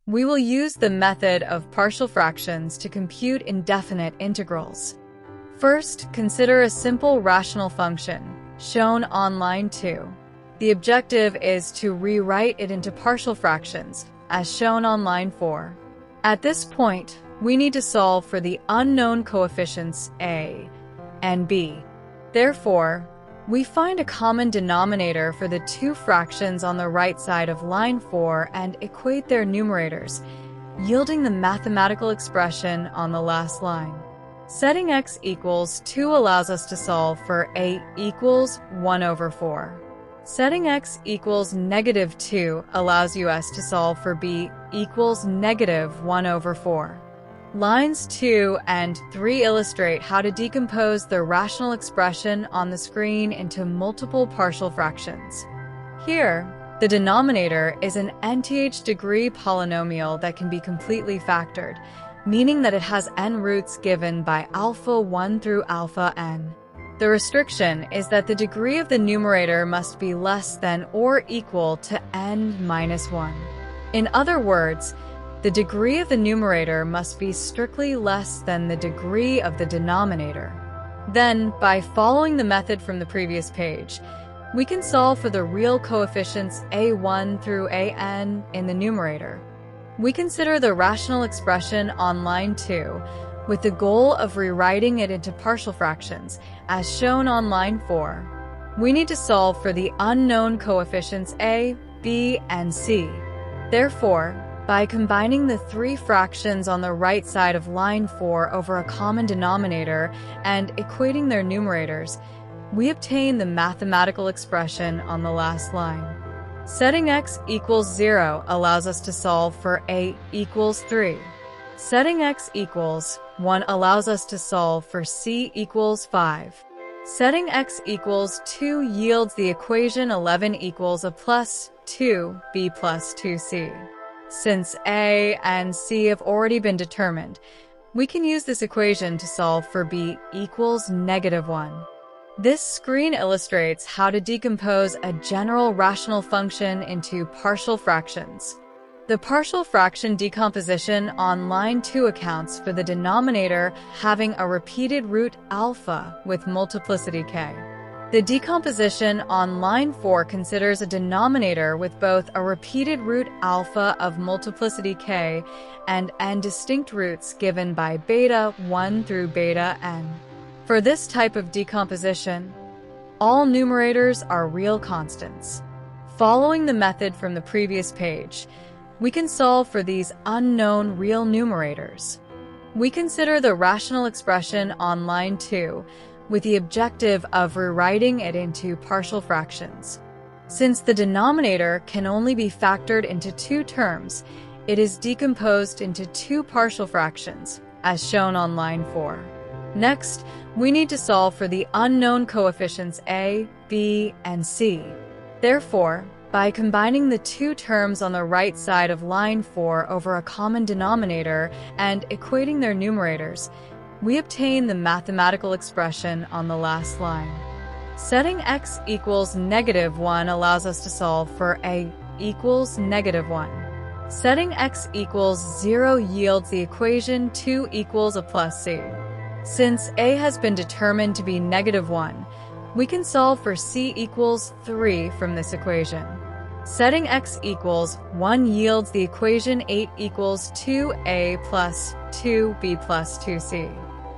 We will use the method of partial fractions to compute indefinite integrals. First, consider a simple rational function, shown on line 2. The objective is to rewrite it into partial fractions, as shown on line 4. At this point, we need to solve for the unknown coefficients a and b. Therefore, we find a common denominator for the two fractions on the right side of line 4 and equate their numerators, yielding the mathematical expression on the last line. Setting x equals 2 allows us to solve for a equals 1 over 4. Setting x equals -2 allows us to solve for b equals -1 over 4. Lines 2 and 3 illustrate how to decompose the rational expression on the screen into multiple partial fractions. Here, the denominator is an nth degree polynomial that can be completely factored, meaning that it has n roots given by alpha 1 through alpha n. The restriction is that the degree of the numerator must be less than or equal to n-1. In other words, the degree of the numerator must be strictly less than the degree of the denominator. Then, by following the method from the previous page, we can solve for the real coefficients a1 through an in the numerator. We consider the rational expression on line 2, with the goal of rewriting it into partial fractions, as shown on line 4. We need to solve for the unknown coefficients a, b, and c. Therefore, by combining the three fractions on the right side of line 4 over a common denominator and equating their numerators, we obtain the mathematical expression on the last line. Setting x equals 0 allows us to solve for a equals 3. Setting x equals 1 allows us to solve for c equals 5. Setting x equals 2 yields the equation 11 equals a plus 2b plus 2c. Since a and c have already been determined, we can use this equation to solve for b equals -1. This screen illustrates how to decompose a general rational function into partial fractions. The partial fraction decomposition on line 2 accounts for the denominator having a repeated root alpha with multiplicity k. The decomposition on line 4 considers a denominator with both a repeated root alpha of multiplicity k and n distinct roots given by beta 1 through beta n. For this type of decomposition, all numerators are real constants. Following the method from the previous page, we can solve for these unknown real numerators. We consider the rational expression on line 2 with the objective of rewriting it into partial fractions. Since the denominator can only be factored into two terms, it is decomposed into two partial fractions, as shown on line 4. Next, we need to solve for the unknown coefficients a, b, and c. Therefore, by combining the two terms on the right side of line 4 over a common denominator and equating their numerators, we obtain the mathematical expression on the last line. Setting x equals -1 allows us to solve for a equals -1. Setting x equals 0 yields the equation 2 equals a plus c. Since a has been determined to be -1, we can solve for c equals 3 from this equation. Setting x equals 1 yields the equation 8 equals 2a plus 2b plus 2c.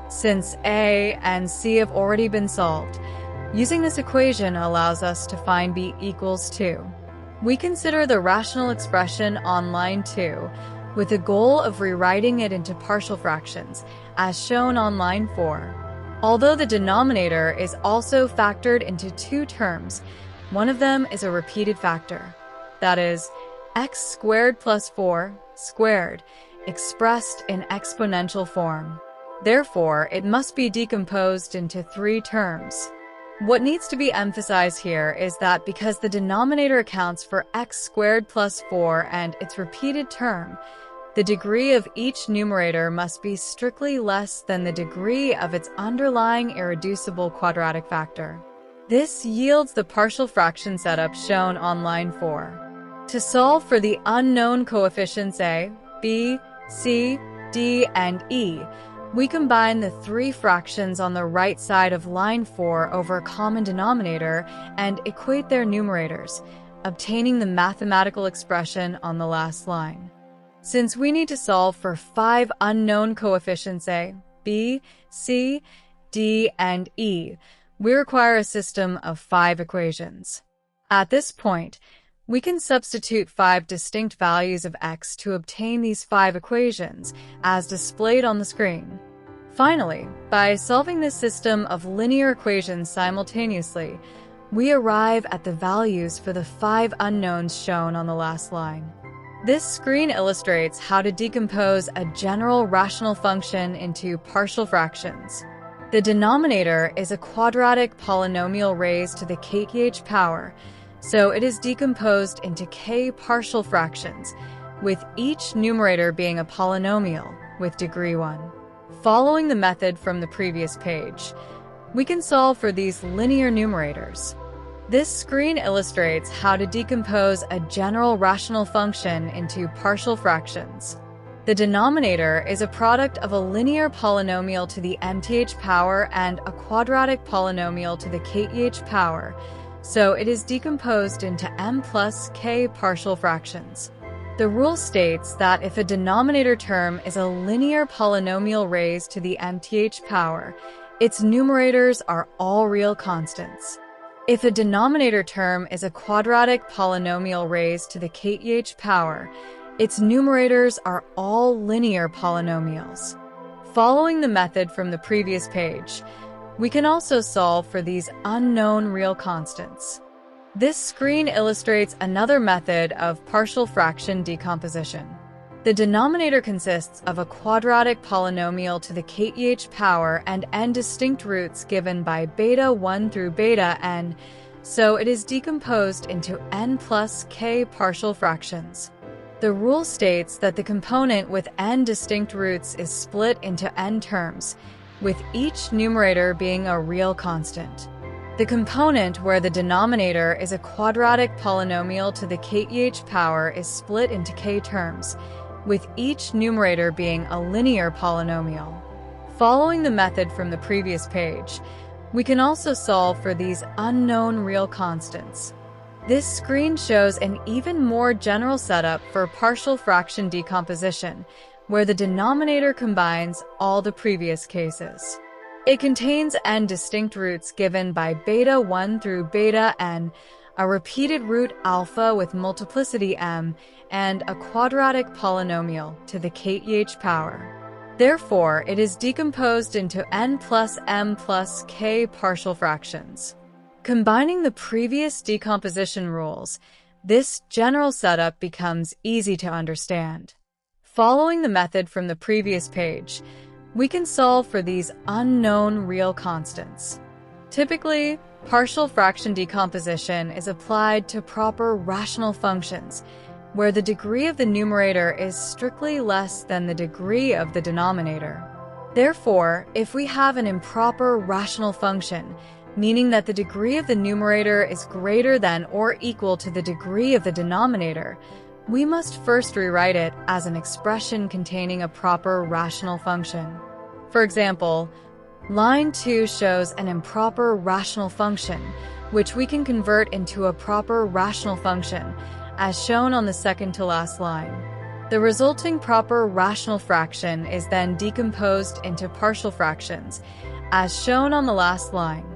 Since a and c have already been solved, using this equation allows us to find b equals 2. We consider the rational expression on line 2 with the goal of rewriting it into partial fractions, as shown on line 4. Although the denominator is also factored into two terms, one of them is a repeated factor, that is, x squared plus 4 squared, expressed in exponential form. Therefore, it must be decomposed into three terms. What needs to be emphasized here is that because the denominator accounts for x squared plus 4 and its repeated term, the degree of each numerator must be strictly less than the degree of its underlying irreducible quadratic factor. This yields the partial fraction setup shown on line 4. To solve for the unknown coefficients a, b, c, d, and e, we combine the three fractions on the right side of line 4 over a common denominator and equate their numerators, obtaining the mathematical expression on the last line. Since we need to solve for 5 unknown coefficients a, b, c, d, and e, we require a system of 5 equations. At this point, we can substitute 5 distinct values of x to obtain these 5 equations, as displayed on the screen. Finally, by solving this system of linear equations simultaneously, we arrive at the values for the 5 unknowns shown on the last line. This screen illustrates how to decompose a general rational function into partial fractions. The denominator is a quadratic polynomial raised to the kth power, so it is decomposed into k partial fractions, with each numerator being a polynomial with degree 1. Following the method from the previous page, we can solve for these linear numerators. This screen illustrates how to decompose a general rational function into partial fractions. The denominator is a product of a linear polynomial to the mth power and a quadratic polynomial to the kth power, so it is decomposed into m plus k partial fractions. The rule states that if a denominator term is a linear polynomial raised to the mth power, its numerators are all real constants. If a denominator term is a quadratic polynomial raised to the kth power, its numerators are all linear polynomials. Following the method from the previous page, we can also solve for these unknown real constants. This screen illustrates another method of partial fraction decomposition. The denominator consists of a quadratic polynomial to the kth power and n distinct roots given by beta 1 through beta n, so it is decomposed into n plus k partial fractions. The rule states that the component with n distinct roots is split into n terms, with each numerator being a real constant. The component where the denominator is a quadratic polynomial to the kth power is split into k terms, with each numerator being a linear polynomial. Following the method from the previous page, we can also solve for these unknown real constants. This screen shows an even more general setup for partial fraction decomposition, where the denominator combines all the previous cases. It contains n distinct roots given by beta 1 through beta n, a repeated root alpha with multiplicity m, and a quadratic polynomial to the kth power. Therefore, it is decomposed into n plus m plus k partial fractions. Combining the previous decomposition rules, this general setup becomes easy to understand. Following the method from the previous page, we can solve for these unknown real constants. Typically, partial fraction decomposition is applied to proper rational functions, where the degree of the numerator is strictly less than the degree of the denominator. Therefore, if we have an improper rational function, meaning that the degree of the numerator is greater than or equal to the degree of the denominator, we must first rewrite it as an expression containing a proper rational function. For example, line 2 shows an improper rational function, which we can convert into a proper rational function, as shown on the second to last line. The resulting proper rational fraction is then decomposed into partial fractions, as shown on the last line.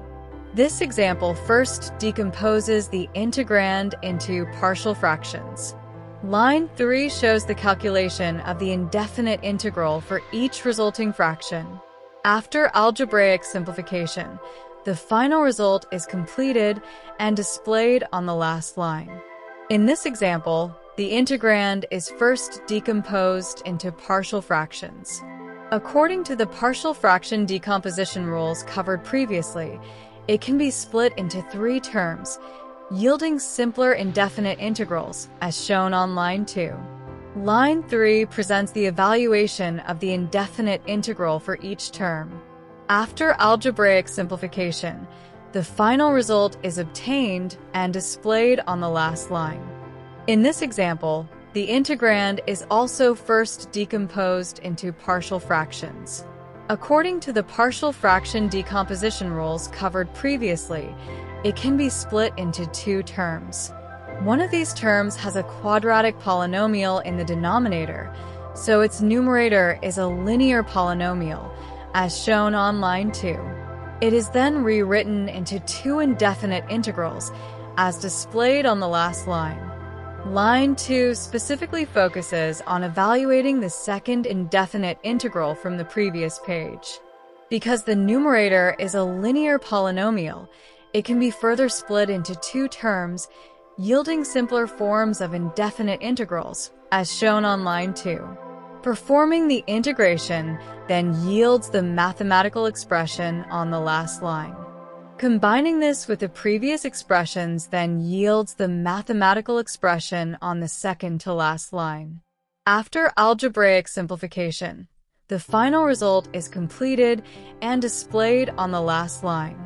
This example first decomposes the integrand into partial fractions. Line 3 shows the calculation of the indefinite integral for each resulting fraction. After algebraic simplification, the final result is completed and displayed on the last line. In this example, the integrand is first decomposed into partial fractions. According to the partial fraction decomposition rules covered previously, it can be split into 3 terms, yielding simpler indefinite integrals, as shown on line 2. Line 3 presents the evaluation of the indefinite integral for each term. After algebraic simplification, the final result is obtained and displayed on the last line. In this example, the integrand is also first decomposed into partial fractions. According to the partial fraction decomposition rules covered previously, it can be split into two terms. One of these terms has a quadratic polynomial in the denominator, so its numerator is a linear polynomial, as shown on line 2. It is then rewritten into two indefinite integrals, as displayed on the last line. Line 2 specifically focuses on evaluating the second indefinite integral from the previous page. Because the numerator is a linear polynomial, it can be further split into two terms, yielding simpler forms of indefinite integrals, as shown on line 2. Performing the integration then yields the mathematical expression on the last line. Combining this with the previous expressions then yields the mathematical expression on the second to last line. After algebraic simplification, the final result is completed and displayed on the last line.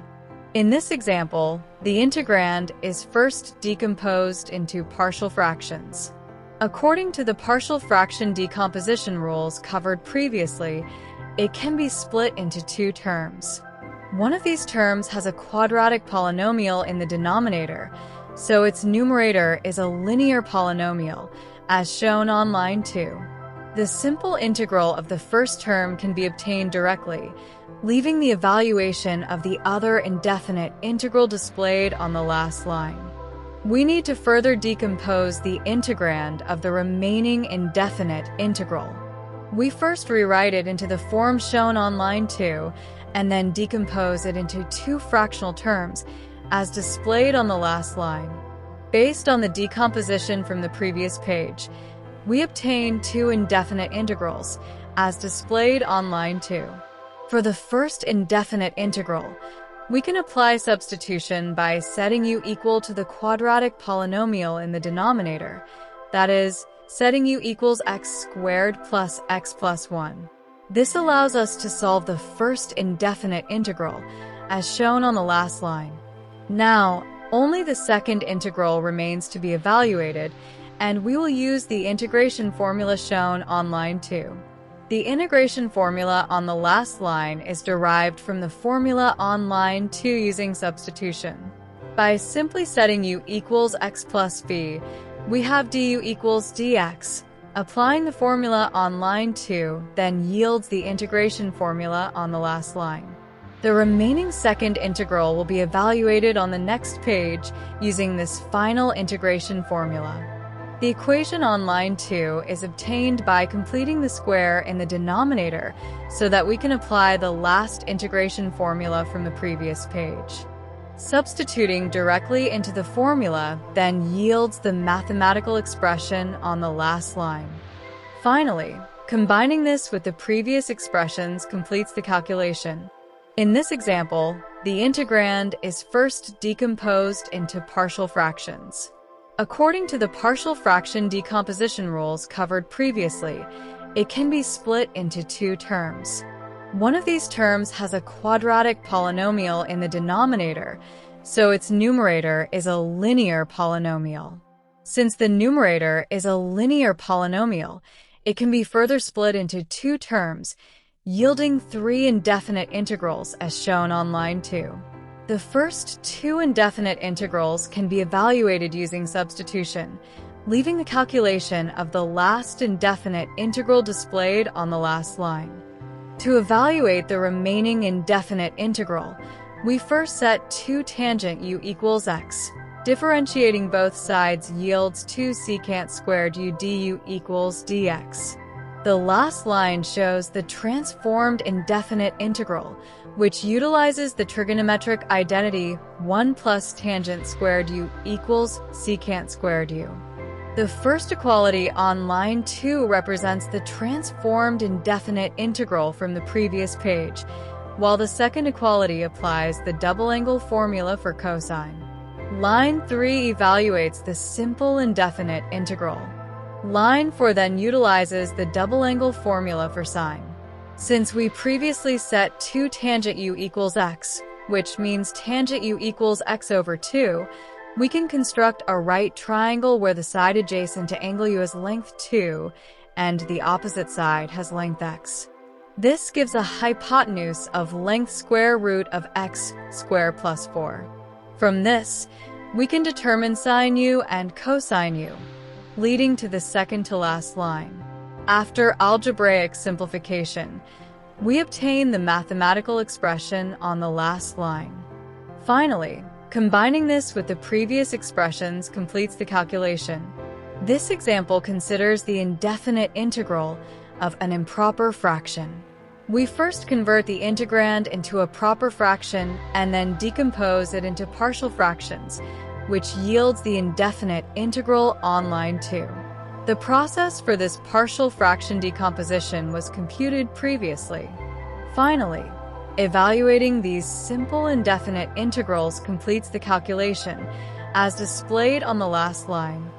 In this example, the integrand is first decomposed into partial fractions. According to the partial fraction decomposition rules covered previously, it can be split into two terms. One of these terms has a quadratic polynomial in the denominator, so its numerator is a linear polynomial, as shown on line 2. The simple integral of the first term can be obtained directly, leaving the evaluation of the other indefinite integral displayed on the last line. We need to further decompose the integrand of the remaining indefinite integral. We first rewrite it into the form shown on line 2, and then decompose it into two fractional terms, as displayed on the last line. Based on the decomposition from the previous page, we obtain two indefinite integrals, as displayed on line 2. For the first indefinite integral, we can apply substitution by setting u equal to the quadratic polynomial in the denominator, that is, setting u equals x squared plus x plus 1. This allows us to solve the first indefinite integral, as shown on the last line. Now, only the second integral remains to be evaluated, and we will use the integration formula shown on line 2. The integration formula on the last line is derived from the formula on line 2 using substitution. By simply setting u equals x plus b, we have du equals dx. Applying the formula on line 2 then yields the integration formula on the last line. The remaining second integral will be evaluated on the next page using this final integration formula. The equation on line 2 is obtained by completing the square in the denominator so that we can apply the last integration formula from the previous page. Substituting directly into the formula then yields the mathematical expression on the last line. Finally, combining this with the previous expressions completes the calculation. In this example, the integrand is first decomposed into partial fractions. According to the partial fraction decomposition rules covered previously, it can be split into two terms. One of these terms has a quadratic polynomial in the denominator, so its numerator is a linear polynomial. Since the numerator is a linear polynomial, it can be further split into two terms, yielding three indefinite integrals as shown on line 2. The first two indefinite integrals can be evaluated using substitution, leaving the calculation of the last indefinite integral displayed on the last line. To evaluate the remaining indefinite integral, we first set 2 tangent u equals x. Differentiating both sides yields 2 secant squared u du equals dx. The last line shows the transformed indefinite integral, which utilizes the trigonometric identity 1 plus tangent squared u equals secant squared u. The first equality on line 2 represents the transformed indefinite integral from the previous page, while the second equality applies the double angle formula for cosine. Line 3 evaluates the simple indefinite integral. Line 4 then utilizes the double angle formula for sine. Since we previously set 2 tangent u equals x, which means tangent u equals x over 2, We can construct a right triangle where the side adjacent to angle U has length 2 and the opposite side has length x. This gives a hypotenuse of length square root of x squared plus 4. From this, we can determine sine u and cosine u, leading to the second to last line. After algebraic simplification, we obtain the mathematical expression on the last line. Finally, combining this with the previous expressions completes the calculation. This example considers the indefinite integral of an improper fraction. We first convert the integrand into a proper fraction and then decompose it into partial fractions, which yields the indefinite integral on line 2. The process for this partial fraction decomposition was computed previously. Finally, evaluating these simple indefinite integrals completes the calculation, as displayed on the last line.